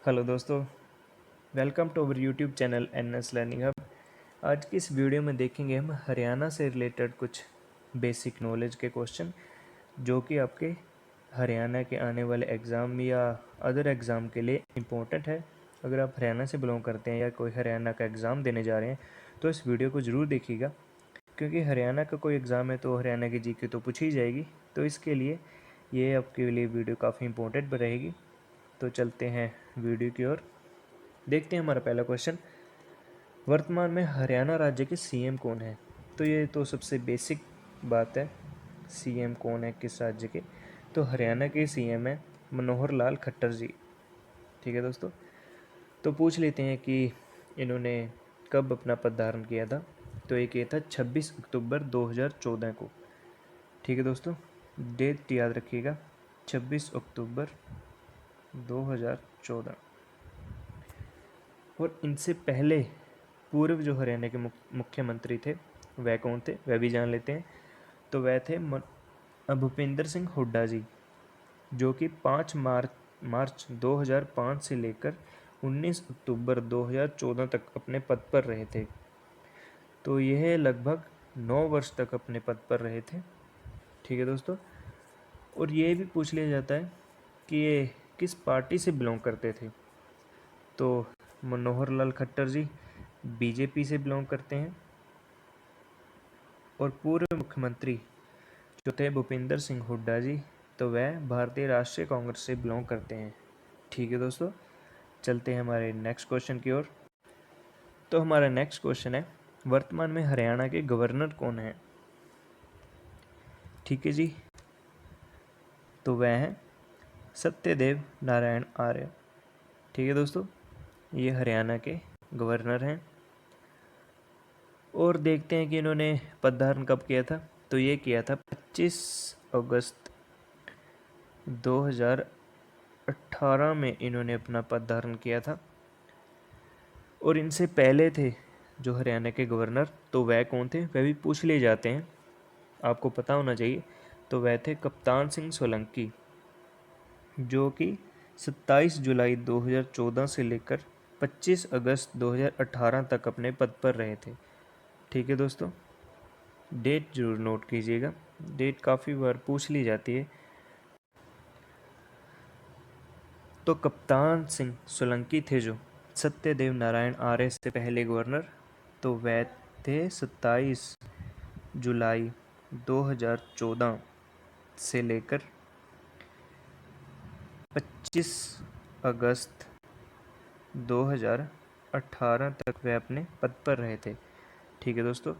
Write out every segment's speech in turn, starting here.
Hello दोस्तों, welcome to our YouTube channel NS learning hub. आज की इस वीडियो में देखेंगे हम हरियाणा से रिलेटेड कुछ बेसिक नॉलेज के क्वेश्चन जो कि आपके हरियाणा के आने वाले एग्ज़ाम या अदर एग्ज़ाम के लिए इम्पोर्टेंट है। अगर आप हरियाणा से बिलोंग करते हैं या कोई हरियाणा का एग्ज़ाम देने जा रहे हैं तो इस वीडियो को ज़रूर देखिएगा, क्योंकि हरियाणा का कोई एग्ज़ाम है तो हरियाणा की जीके तो पूछी जाएगी। तो इसके लिए ये आपके लिए वीडियो काफ़ी इम्पोर्टेंट रहेगी। तो चलते हैं वीडियो की ओर। देखते हैं हमारा पहला क्वेश्चन, वर्तमान में हरियाणा राज्य के सीएम कौन है। तो ये तो सबसे बेसिक बात है, सीएम कौन है किस राज्य के। तो हरियाणा के सीएम है मनोहर लाल खट्टर जी। ठीक है दोस्तों, तो पूछ लेते हैं कि इन्होंने कब अपना पद धारण किया था। तो ये किया था 26 अक्टूबर 2014 को। ठीक है दोस्तों, डेट याद रखिएगा, 26 अक्टूबर 2014। और इनसे पहले पूर्व जो हरियाणा के मुख्यमंत्री थे वह कौन थे, वह भी जान लेते हैं। तो वह थे भूपेंद्र सिंह हुड्डा जी, जो कि 5 मार्च 2005 से लेकर 19 अक्टूबर 2014 तक अपने पद पर रहे थे। तो यह लगभग 9 वर्ष तक अपने पद पर रहे थे। ठीक है दोस्तों, और ये भी पूछ लिया जाता है कि ये किस पार्टी से बिलोंग करते थे। तो मनोहर लाल खट्टर जी बीजेपी से बिलोंग करते हैं, और पूर्व मुख्यमंत्री जो थे भूपेंद्र सिंह हुड्डा जी, तो वह भारतीय राष्ट्रीय कांग्रेस से बिलोंग करते हैं। ठीक है दोस्तों, चलते हैं हमारे नेक्स्ट क्वेश्चन की ओर। तो हमारा नेक्स्ट क्वेश्चन है, वर्तमान में हरियाणा के गवर्नर कौन है। ठीक है जी, तो वह हैं सत्यदेव नारायण आर्य। ठीक है दोस्तों, ये हरियाणा के गवर्नर हैं। और देखते हैं कि इन्होंने पद धारण कब किया था। तो ये किया था 25 अगस्त 2018 में इन्होंने अपना पद धारण किया था। और इनसे पहले थे जो हरियाणा के गवर्नर, तो वह कौन थे वह भी पूछ लिए जाते हैं, आपको पता होना चाहिए। तो वह थे कप्तान सिंह सोलंकी, जो कि 27 जुलाई 2014 से लेकर 25 अगस्त 2018 तक अपने पद पर रहे थे। ठीक है दोस्तों, डेट जरूर नोट कीजिएगा, डेट काफ़ी बार पूछ ली जाती है। तो कप्तान सिंह सोलंकी थे जो सत्यदेव नारायण आर्य से पहले गवर्नर, तो वह थे 27 जुलाई 2014 से लेकर 25 अगस्त 2018 तक वह अपने पद पर रहे थे। ठीक है दोस्तों,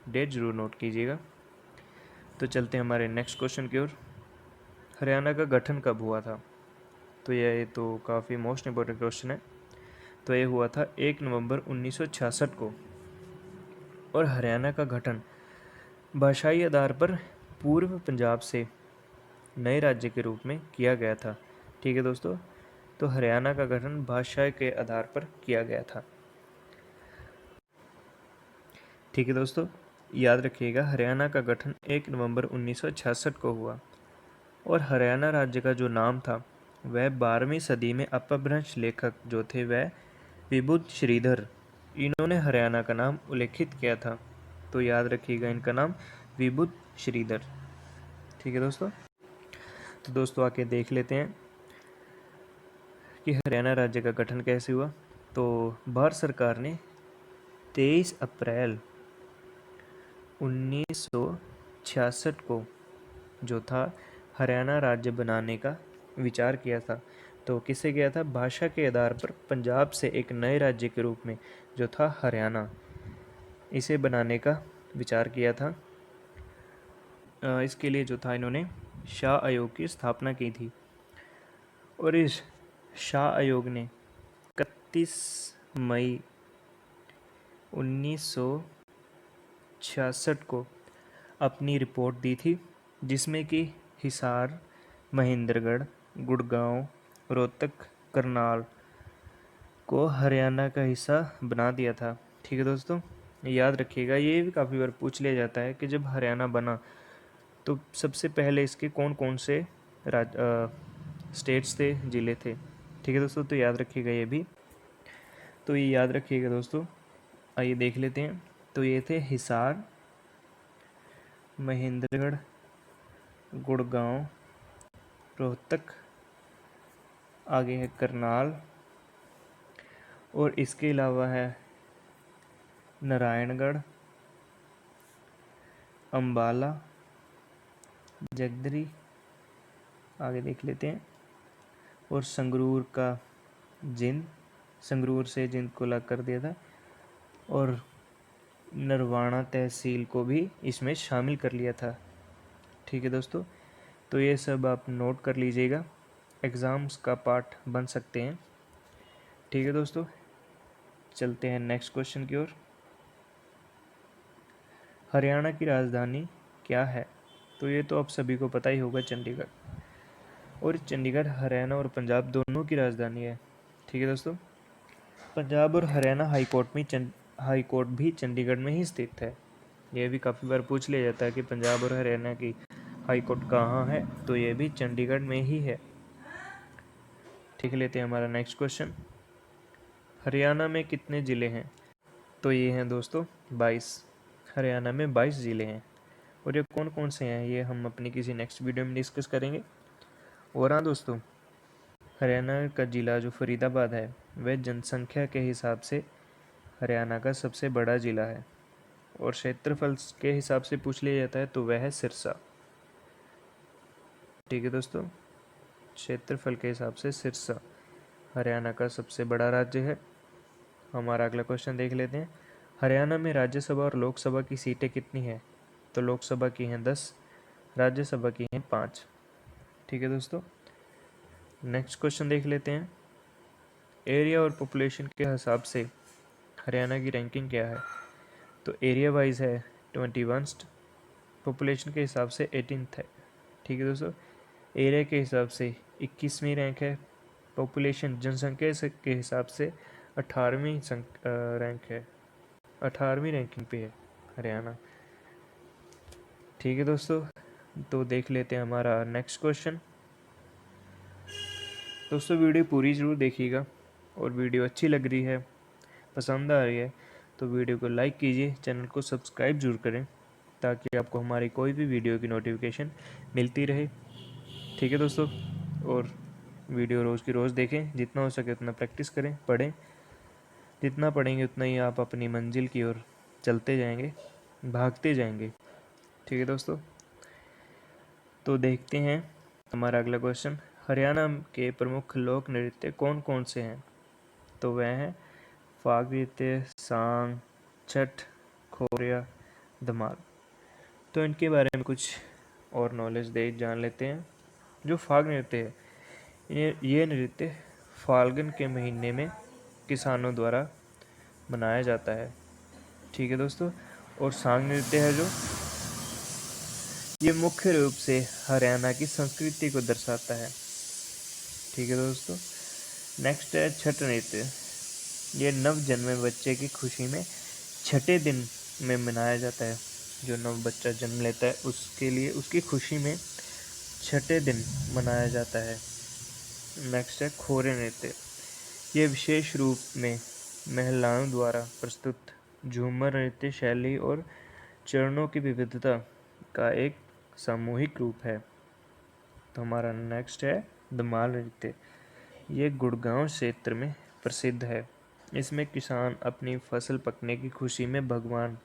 डेट जरूर नोट कीजिएगा। तो चलते हैं हमारे नेक्स्ट क्वेश्चन की ओर। हरियाणा का गठन कब हुआ था। तो यह तो काफ़ी मोस्ट इम्पोर्टेंट क्वेश्चन है। तो ये हुआ था 1 नवंबर 1966 को। और हरियाणा का गठन भाषाई आधार पर पूर्व पंजाब से नए राज्य के रूप में किया गया था। ठीक है दोस्तों, तो हरियाणा का गठन भाषा के आधार पर किया गया था। ठीक है दोस्तों, याद रखिएगा, हरियाणा का गठन 1 नवंबर 1966 को हुआ। और हरियाणा राज्य का जो नाम था वह 12वीं सदी में अपभ्रंश लेखक जो थे वह विबुध श्रीधर, इन्होंने हरियाणा का नाम उल्लेखित किया था। तो याद रखिएगा इनका नाम विबुध श्रीधर। ठीक है दोस्तों, तो दोस्तों आके देख लेते हैं कि हरियाणा राज्य का गठन कैसे हुआ। तो भारत सरकार ने 23 अप्रैल 1966 को जो था हरियाणा राज्य बनाने का विचार किया था। तो किससे किया था, भाषा के आधार पर पंजाब से एक नए राज्य के रूप में जो था हरियाणा, इसे बनाने का विचार किया था। इसके लिए जो था इन्होंने शाह आयोग की स्थापना की थी। और इस शाह आयोग ने 31 मई 1966 को अपनी रिपोर्ट दी थी, जिसमें कि हिसार, महेंद्रगढ़, गुड़गांव, रोहतक, करनाल को हरियाणा का हिस्सा बना दिया था। ठीक है दोस्तों, याद रखिएगा, ये भी काफ़ी बार पूछ लिया जाता है कि जब हरियाणा बना तो सबसे पहले इसके कौन कौन से स्टेट्स थे, ज़िले थे। ठीक है दोस्तों, तो याद रखिएगा ये भी, तो ये याद रखिएगा दोस्तों। आइए देख लेते हैं। तो ये थे हिसार, महेंद्रगढ़, गुड़गांव, रोहतक, आगे है करनाल, और इसके अलावा है नारायणगढ़, अम्बाला, जगदरी, आगे देख लेते हैं, और संगरूर का जिंद, संगरूर से जिंद को अलग कर दिया था, और नरवाना तहसील को भी इसमें शामिल कर लिया था। ठीक है दोस्तों, तो ये सब आप नोट कर लीजिएगा, एग्ज़ाम्स का पार्ट बन सकते हैं। ठीक है दोस्तों, चलते हैं नेक्स्ट क्वेश्चन की ओर। हरियाणा की राजधानी क्या है? तो ये तो आप सभी को पता ही होगा, चंडीगढ़। और चंडीगढ़ हरियाणा और पंजाब दोनों की राजधानी है। ठीक है दोस्तों, पंजाब और हरियाणा हाई कोर्ट भी चंडीगढ़ में ही स्थित है। यह भी काफ़ी बार पूछ लिया जाता है कि पंजाब और हरियाणा की हाई कोर्ट कहाँ है, तो ये भी चंडीगढ़ में ही है। ठीक है, लेते हैं हमारा नेक्स्ट क्वेश्चन। हरियाणा में कितने ज़िले हैं? तो ये हैं दोस्तों 22। हरियाणा में 22 ज़िले हैं, और ये कौन कौन से हैं ये हम अपनी किसी नेक्स्ट वीडियो में डिस्कस करेंगे। और हाँ दोस्तों, हरियाणा का ज़िला जो फरीदाबाद है वह जनसंख्या के हिसाब से हरियाणा का सबसे बड़ा ज़िला है, और क्षेत्रफल के हिसाब से पूछ लिया जाता है तो वह है सिरसा। ठीक है दोस्तों, क्षेत्रफल के हिसाब से सिरसा हरियाणा का सबसे बड़ा राज्य है। हमारा अगला क्वेश्चन देख लेते हैं। हरियाणा में राज्यसभा और लोकसभा की सीटें कितनी हैं? तो लोकसभा की हैं 10, राज्यसभा की हैं 5। ठीक है दोस्तों, नेक्स्ट क्वेश्चन देख लेते हैं। एरिया और पॉपुलेशन के हिसाब से हरियाणा की रैंकिंग क्या है? तो एरिया वाइज है 21st, पॉपुलेशन के हिसाब से 18th है। ठीक है दोस्तों, एरिया के हिसाब से 21वीं रैंक है, पॉपुलेशन जनसंख्या के हिसाब से 18वीं रैंक है, 18वीं रैंकिंग पे है हरियाणा। ठीक है दोस्तों, तो देख लेते हैं हमारा नेक्स्ट क्वेश्चन। दोस्तों वीडियो पूरी ज़रूर देखिएगा, और वीडियो अच्छी लग रही है, पसंद आ रही है, तो वीडियो को लाइक कीजिए, चैनल को सब्सक्राइब जरूर करें, ताकि आपको हमारी कोई भी वीडियो की नोटिफिकेशन मिलती रहे। ठीक है दोस्तों, और वीडियो रोज़ की रोज़ देखें, जितना हो सके उतना प्रैक्टिस करें, पढ़ें, जितना पढ़ेंगे उतना ही आप अपनी मंजिल की ओर चलते जाएंगे, भागते जाएंगे। ठीक है दोस्तों, तो देखते हैं हमारा अगला क्वेश्चन। हरियाणा के प्रमुख लोक नृत्य कौन कौन से हैं? तो वह हैं फाग नृत्य, सांग, छठ, खोरिया, धमाल। तो इनके बारे में कुछ और नॉलेज जान लेते हैं। जो फाग नृत्य है, ये नृत्य फाल्गुन के महीने में किसानों द्वारा मनाया जाता है। ठीक है दोस्तों, और सांग नृत्य है जो, ये मुख्य रूप से हरियाणा की संस्कृति को दर्शाता है। ठीक है दोस्तों, नेक्स्ट है छठ नृत्य। ये नव जन्मे बच्चे की खुशी में छठे दिन में मनाया जाता है। जो नव बच्चा जन्म लेता है उसके लिए, उसकी खुशी में छठे दिन मनाया जाता है। नेक्स्ट है खोरे नृत्य। ये विशेष रूप में महिलाओं द्वारा प्रस्तुत झूमर नृत्य शैली और चरणों की विविधता का एक सामूहिक रूप है। तो हमारा नेक्स्ट है धमाल नृत्य। ये गुड़गांव क्षेत्र में प्रसिद्ध है। इसमें किसान अपनी फसल पकने की खुशी में भगवान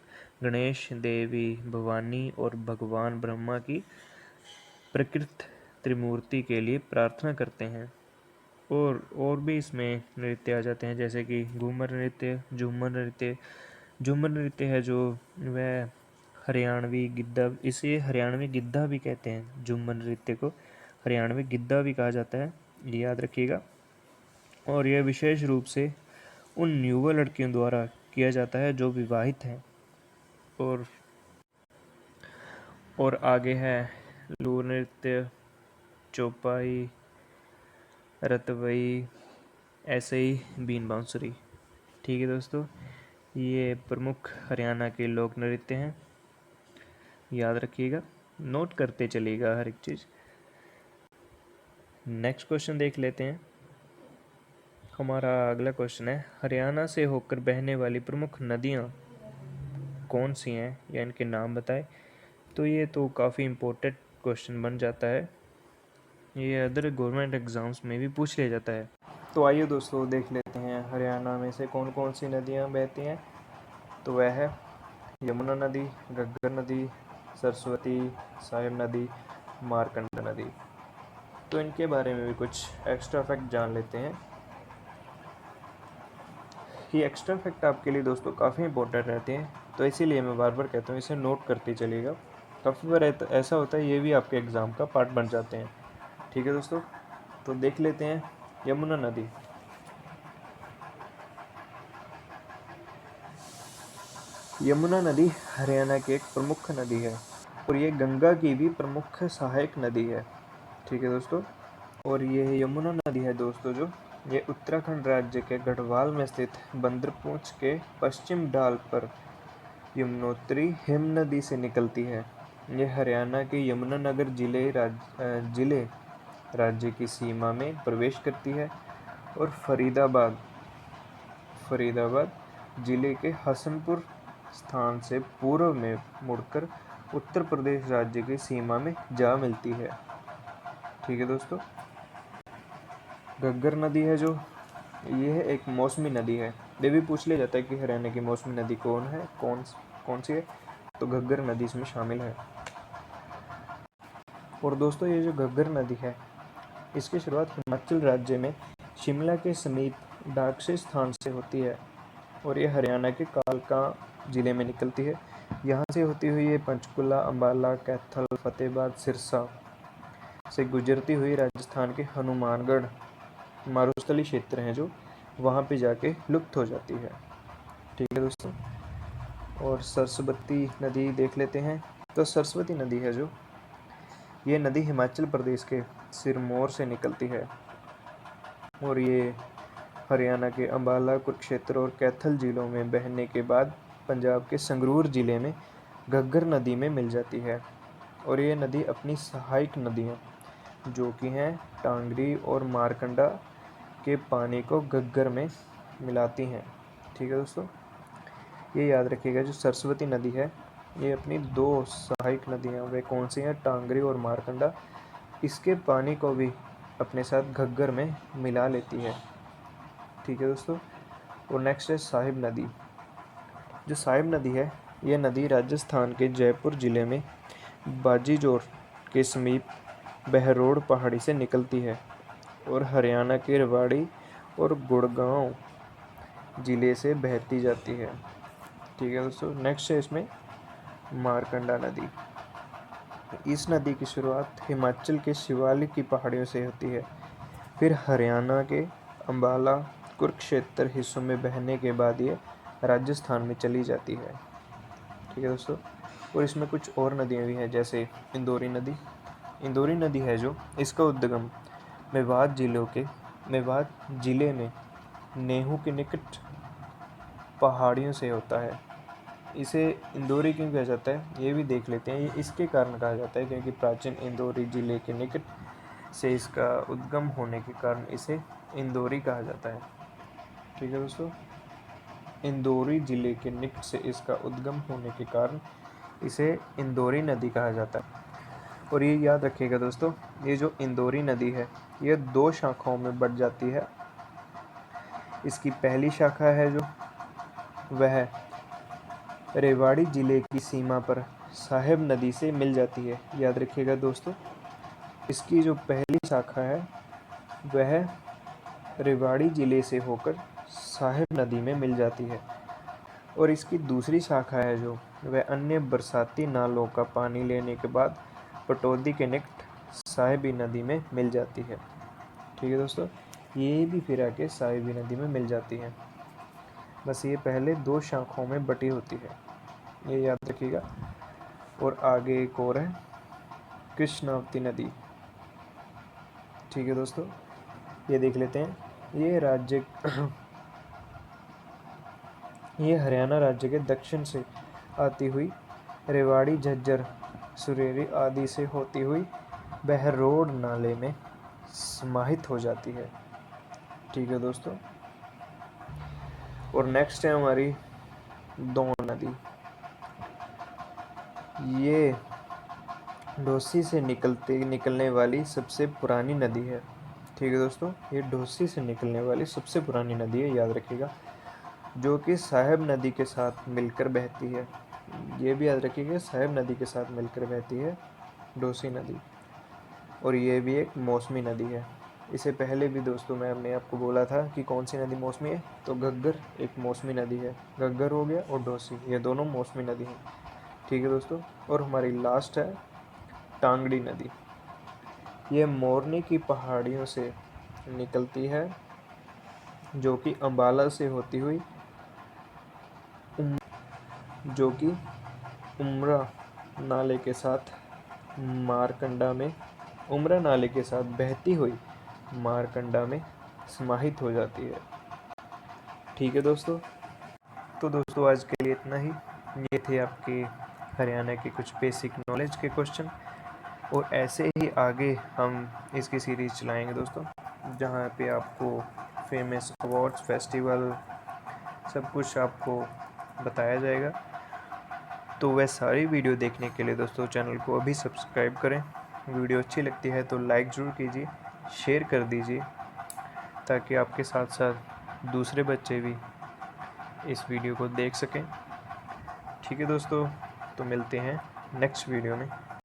गणेश, देवी भवानी और भगवान ब्रह्मा की प्रकृत त्रिमूर्ति के लिए प्रार्थना करते हैं। और भी इसमें नृत्य आ जाते हैं, जैसे कि घूमर नृत्य, झूमर नृत्य। झूमर नृत्य है जो वह हरियाणवी गिद्धा, इसे हरियाणवी गिद्धा भी कहते हैं। झूमर नृत्य को हरियाणवी गिद्धा भी कहा जाता है, ये याद रखिएगा। और यह विशेष रूप से उन युवा लड़कियों द्वारा किया जाता है जो विवाहित हैं। और आगे है लूर नृत्य, चौपाई, रतवई, ऐसे ही बीन बांसुरी। ठीक है दोस्तों, ये प्रमुख हरियाणा के लोक नृत्य हैं, याद रखिएगा, नोट करते चलिएगा हर एक चीज़। नेक्स्ट क्वेश्चन देख लेते हैं। हमारा अगला क्वेश्चन है, हरियाणा से होकर बहने वाली प्रमुख नदियाँ कौन सी हैं या इनके नाम बताएं। तो ये तो काफ़ी इम्पोर्टेंट क्वेश्चन बन जाता है, ये अदर गवर्नमेंट एग्ज़ाम्स में भी पूछ लिया जाता है। तो आइए दोस्तों देख लेते हैं हरियाणा में से कौन कौन सी नदियाँ बहती हैं। तो वह है यमुना नदी, घग्गर नदी, सरस्वती, साहिब नदी, मारकंडा नदी। तो इनके बारे में भी कुछ एक्स्ट्रा फैक्ट जान लेते हैं। ये एक्स्ट्रा फैक्ट आपके लिए दोस्तों काफ़ी इंपॉर्टेंट रहते हैं, तो इसीलिए मैं बार बार कहता हूँ इसे नोट करते चलिएगा। काफ़ी बार ऐसा होता है, ये भी आपके एग्ज़ाम का पार्ट बन जाते हैं। ठीक है दोस्तों, तो देख लेते हैं यमुना नदी। यमुना नदी हरियाणा की एक प्रमुख नदी है और ये गंगा की भी प्रमुख सहायक नदी है। ठीक है दोस्तों, और ये यमुना नदी है दोस्तों जो ये उत्तराखंड राज्य के गढ़वाल में स्थित बंदरपूंछ के पश्चिम ढाल पर यमुनोत्री हिमनदी से निकलती है। ये हरियाणा के यमुनानगर जिले राज्य की सीमा में प्रवेश करती है और फरीदाबाद जिले के हसनपुर स्थान से पूर्व में मुड़कर उत्तर प्रदेश राज्य की सीमा में जा मिलती है। ठीक है दोस्तों, घग्गर नदी है जो ये एक मौसमी नदी है। ये भी पूछ लिया जाता है कि हरियाणा की मौसमी नदी कौन सी है, तो घग्गर नदी इसमें शामिल है। और दोस्तों ये जो घग्गर नदी है इसकी शुरुआत हिमाचल राज्य में शिमला के समीप डाकसे स्थान से होती है और ये हरियाणा के कालका जिले में निकलती है। यहाँ से होती हुई ये पंचकुला, अम्बाला, कैथल, फतेहाबाद, सिरसा से गुजरती हुई राजस्थान के हनुमानगढ़ मारुस्थली क्षेत्र हैं जो वहाँ पे जाके लुप्त हो जाती है। ठीक है दोस्तों, और सरस्वती नदी देख लेते हैं। तो सरस्वती नदी है जो ये नदी हिमाचल प्रदेश के सिरमौर से निकलती है और ये हरियाणा के अम्बाला, कुरुक्षेत्र और कैथल जिलों में बहने के बाद पंजाब के संगरूर जिले में घग्गर नदी में मिल जाती है। और ये नदी अपनी सहायक नदियों जो कि हैं टांगरी और मारकंडा के पानी को घग्गर में मिलाती हैं। ठीक है दोस्तों, ये याद रखिएगा जो सरस्वती नदी है ये अपनी दो सहायक नदियाँ वे कौन सी हैं, टांगरी और मारकंडा, इसके पानी को भी अपने साथ घग्गर में मिला लेती है। ठीक है दोस्तों, और नेक्स्ट है साहिब नदी। जो साहिब नदी है यह नदी राजस्थान के जयपुर जिले में बाजीजोर के समीप बहरोड पहाड़ी से निकलती है और हरियाणा के रेवाड़ी और गुड़गांव जिले से बहती जाती है। ठीक है दोस्तों, नेक्स्ट है इसमें मारकंडा नदी। इस नदी की शुरुआत हिमाचल के शिवालिक की पहाड़ियों से होती है, फिर हरियाणा के अम्बाला, कुरुक्षेत्र हिस्सों में बहने के बाद ये राजस्थान में चली जाती है। ठीक है दोस्तों, और इसमें कुछ और नदियाँ भी हैं जैसे इंदौरी नदी। इंदौरी नदी है जो इसका उद्गम मेवात जिले में नेहू के निकट पहाड़ियों से होता है। इसे इंदौरी क्यों कहा जाता है ये भी देख लेते हैं। ये इसके कारण कहा जाता है क्योंकि प्राचीन इंदौरी जिले के निकट से इसका उद्गम होने के कारण इसे इंदौरी कहा जाता है। ठीक है दोस्तों, इंदौरी जिले के निकट से इसका उद्गम होने के कारण इसे इंदौरी नदी कहा जाता है। और ये याद रखिएगा दोस्तों, ये जो इंदौरी नदी है ये दो शाखाओं में बढ़ जाती है। इसकी पहली शाखा है जो वह रेवाड़ी जिले की सीमा पर साहिब नदी से मिल जाती है। याद रखिएगा दोस्तों, इसकी जो पहली शाखा है वह रेवाड़ी जिले से होकर साहिब नदी में मिल जाती है और इसकी दूसरी शाखा है जो वह अन्य बरसाती नालों का पानी लेने के बाद पटौदी के निकट साहिबी नदी में मिल जाती है। ठीक है दोस्तों, ये भी फिर आके साहिबी नदी में मिल जाती है। बस ये पहले दो शाखाओं में बटी होती है, ये याद रखिएगा। और आगे एक और है कृष्णावती नदी। ठीक है दोस्तों, ये देख लेते हैं। ये हरियाणा राज्य के दक्षिण से आती हुई रेवाड़ी, झज्जर, सुरेरी आदि से होती हुई बहरोड नाले में समाहित हो जाती है। ठीक है दोस्तों। और नेक्स्ट है हमारी दोन नदी। ये ढोसी से निकलने वाली सबसे पुरानी नदी है। ठीक है दोस्तों, ये ढोसी से निकलने वाली सबसे पुरानी नदी है, याद रखिएगा, जो कि साहेब नदी के साथ मिलकर बहती है। ये भी याद रखिएगा, साहेब नदी के साथ मिलकर बहती है ढोसी नदी। और ये भी एक मौसमी नदी है। इससे पहले भी दोस्तों मैंने आपको बोला था कि कौन सी नदी मौसमी है, तो घग्गर एक मौसमी नदी है। घग्गर हो गया और ढोसी, ये दोनों मौसमी नदी हैं। ठीक है दोस्तों। और हमारी लास्ट है टांगड़ी नदी। ये मोरनी की पहाड़ियों से निकलती है, जो कि अम्बाला से होती हुई जो कि उम्रा नाले के साथ मारकंडा में उम्रा नाले के साथ बहती हुई मारकंडा में समाहित हो जाती है। ठीक है दोस्तों। तो दोस्तों आज के लिए इतना ही। ये थे आपके हरियाणा के कुछ बेसिक नॉलेज के क्वेश्चन, और ऐसे ही आगे हम इसकी सीरीज़ चलाएंगे दोस्तों, जहाँ पे आपको फेमस अवार्ड्स, फेस्टिवल, सब कुछ आपको बताया जाएगा। तो वह सारी वीडियो देखने के लिए दोस्तों चैनल को अभी सब्सक्राइब करें। वीडियो अच्छी लगती है तो लाइक ज़रूर कीजिए, शेयर कर दीजिए, ताकि आपके साथ साथ दूसरे बच्चे भी इस वीडियो को देख सकें। ठीक है दोस्तों, तो मिलते हैं नेक्स्ट वीडियो में।